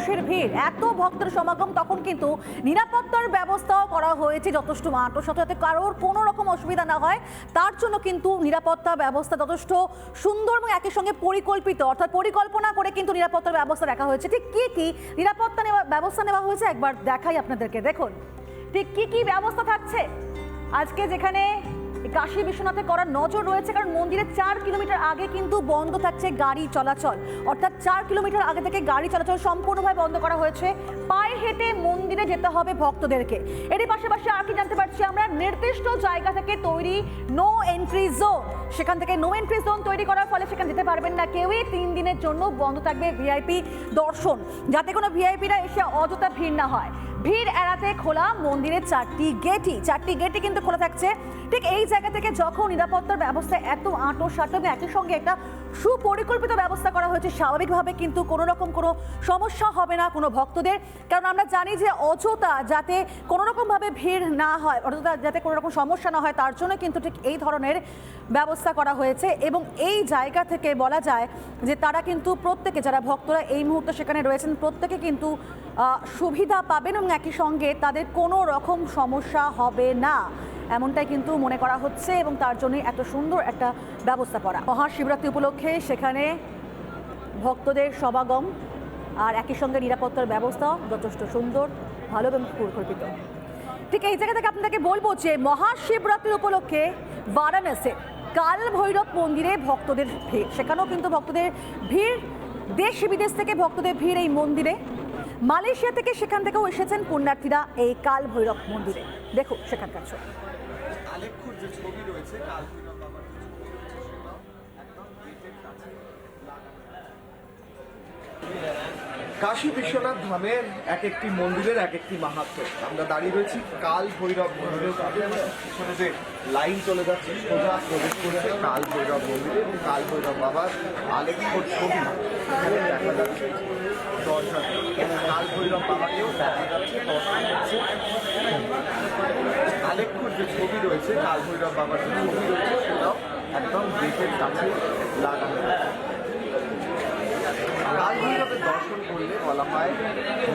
মানুষের ভিড়, এত ভক্তের সমাগম, তখন কিন্তু নিরাপত্তার ব্যবস্থাও করা হয়েছে যথেষ্ট আঁটসাঁট, যাতে কারোর কোনো রকম অসুবিধা না হয়। তার জন্য কিন্তু নিরাপত্তা ব্যবস্থা যথেষ্ট সুন্দর এবং একই সঙ্গে পরিকল্পিত, অর্থাৎ পরিকল্পনা করে কিন্তু নিরাপত্তার ব্যবস্থা রাখা হয়েছে। ঠিক কি নিরাপত্তা ব্যবস্থা নেওয়া হয়েছে একবার দেখাই আপনাদেরকে। দেখুন ঠিক কি ব্যবস্থা থাকছে আজকে, যেখানে কাশী বিশ্বনাথে করার নজর রয়েছে, কারণ মন্দিরের 4 কিলোমিটার আগে কিন্তু বন্ধ থাকছে গাড়ি চলাচল, অর্থাৎ 4 কিলোমিটার আগে থেকে গাড়ি চলাচল সম্পূর্ণভাবে বন্ধ করা হয়েছে। পায়ে হেঁটে মন্দিরে যেতে হবে ভক্তদেরকে। এরই পাশাপাশি আর কি জানতে পারছি আমরা, নির্দিষ্ট জায়গা থেকে তৈরি নো এন্ট্রি জোন, সেখান থেকে নো এন্ট্রি জোন তৈরি করার ফলে সেখানে যেতে পারবেন না কেউই। 3 দিনের জন্য বন্ধ থাকবে ভিআইপি দর্শন, যাতে কোনো ভিআইপিরা এসে অযথা ভিড় না হয়। ভিড় এড়াতে খোলা মন্দিরের 4টি গেটই কিন্তু খোলা থাকছে। ঠিক এই জায়গা থেকে যখন নিরাপত্তার ব্যবস্থা এত আঁটসাঁট এবং একই সঙ্গে একটা সুপরিকল্পিত ব্যবস্থা করা হয়েছে, স্বাভাবিকভাবে কিন্তু কোনো রকম কোনো সমস্যা হবে না কোনো ভক্তদের। কারণ আমরা জানি যে অযথা যাতে কোনো রকমভাবে ভিড় না হয়, অযথা যাতে কোনো রকম সমস্যা না হয়, তার জন্য কিন্তু ঠিক এই ধরনের ব্যবস্থা করা হয়েছে। এবং এই জায়গা থেকে বলা যায় যে তারা কিন্তু প্রত্যেকে, যারা ভক্তরা এই মুহূর্তে সেখানে রয়েছেন, প্রত্যেকে কিন্তু সুবিধা পাবেন এবং একই সঙ্গে তাদের কোনো রকম সমস্যা হবে না, এমনটাই কিন্তু মনে করা হচ্ছে। এবং তার জন্যই এত সুন্দর একটা ব্যবস্থা করা। মহাশিবরাত্রি উপলক্ষে সেখানে ভক্তদের সমাগম আর একই সঙ্গে নিরাপত্তার ব্যবস্থা যথেষ্ট সুন্দর, ভালো এবং পরিকল্পিত। ঠিক এই জায়গা থেকে আপনাকে বলবো যে মহাশিবরাত্রি উপলক্ষে বারাণসী কাল ভৈরব মন্দিরে ভক্তদের ভিড়, সেখানেও কিন্তু ভক্তদের ভিড়, দেশ বিদেশ থেকে ভক্তদের ভিড় এই মন্দিরে। মালয়েশিয়া থেকে সেখান থেকেও এসেছেন পুণ্যার্থীরা এই কাল ভৈরব মন্দিরে। দেখুন সেখানকার ছবি। আলেখ্যর যে ছবি রয়েছে কাল ভৈরব বাবার যে ছবি রয়েছে সেটাও একদম গেটের কাছে কাশী বিশ্বনাথ ধামের এক একটি মন্দিরের এক একটি মাহাত্ম্য। আমরা দাঁড়িয়ে রয়েছি কাল ভৈরব মন্দিরের সাথে, পিছনে যে লাইন চলে যাচ্ছে সোজা প্রবেশ করেছে কাল ভৈরব মন্দিরে এবং কাল ভৈরব বাবার আলেখ্যর ছবি এখানে দেখা যাচ্ছে। দর্শন কাল ভৈরব বাবাকেও দেখা যাচ্ছে, দর্শন হচ্ছে। আলেখ্যর যে ছবি রয়েছে কাল ভৈরব বাবার যে ছবি রয়েছে সেটাও একদম গেটের কাছে লাগানো। কাল ভৈরবের দর্শন করলে বলা হয়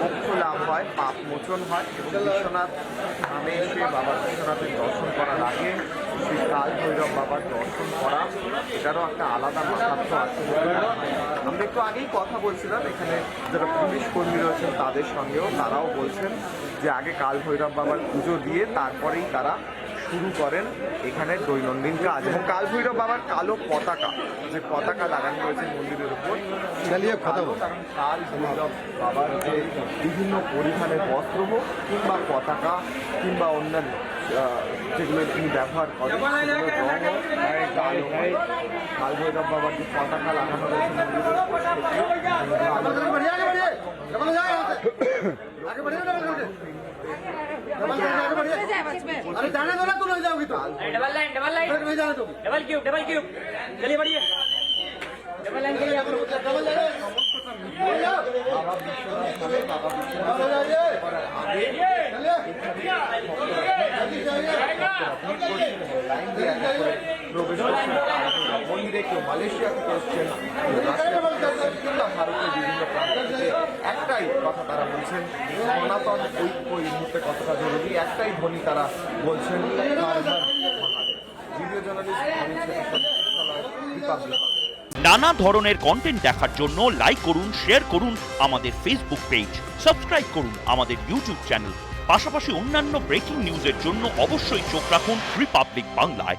মোক্ষ লাভ হয়, পাপ মোচন হয় এবং বিশ্বনাথ ধামে এসে বাবা বিশ্বনাথের দর্শন করার আগে সেই কাল ভৈরব বাবার দর্শন করা, এটারও একটা আলাদা মাহাত্ম্য আছে। আমরা একটু আগেই কথা বলছিলাম এখানে যারা পুলিশ কর্মী রয়েছেন তাদের সঙ্গেও, তারাও বলছেন যে আগে কাল ভৈরব বাবার পুজো দিয়ে তারপরেই তারা শুরু করেন এখানে দৈনন্দিন কাজ। এবং কাল ভৈরব বাবার কালো পতাকা, যে পতাকা লাগানো রয়েছে মন্দিরের উপর, কারণ কাল ভৈরব বাবার যে বিভিন্ন পরিধানের বস্ত্র হোক কিংবা পতাকা কিংবা অন্যান্য যেগুলো তিনি ব্যবহার করেন, কাল ভৈরব বাবার যে পতাকা লাগানো রয়েছে अरे जाने दो ना, तुम नहीं जाओगी तो डबल लाइन नहीं जाने दोगी, डबल क्यूब चलिए बढ़िए, डबल लाइन के लिए आप लोग डबल लाइन বাবা মন্দিরে কেউ মালয়েশিয়া থেকে এসছেন, কিংবা ভারতের বিভিন্ন প্রান্ত থেকে একটাই কথা তারা বলছেন, সনাতন ঐক্য এই মুহূর্তে কতটা জরুরি, একটাই ধ্বনি তারা বলছেন। Video journalist Republic. নানা ধরনের কন্টেন্ট দেখার জন্য লাইক করুন, শেয়ার করুন আমাদের ফেসবুক পেজ, সাবস্ক্রাইব করুন আমাদের ইউটিউব চ্যানেল। পাশাপাশি অন্যান্য ব্রেকিং নিউজের জন্য অবশ্যই চোখ রাখুন রিপাবলিক বাংলায়।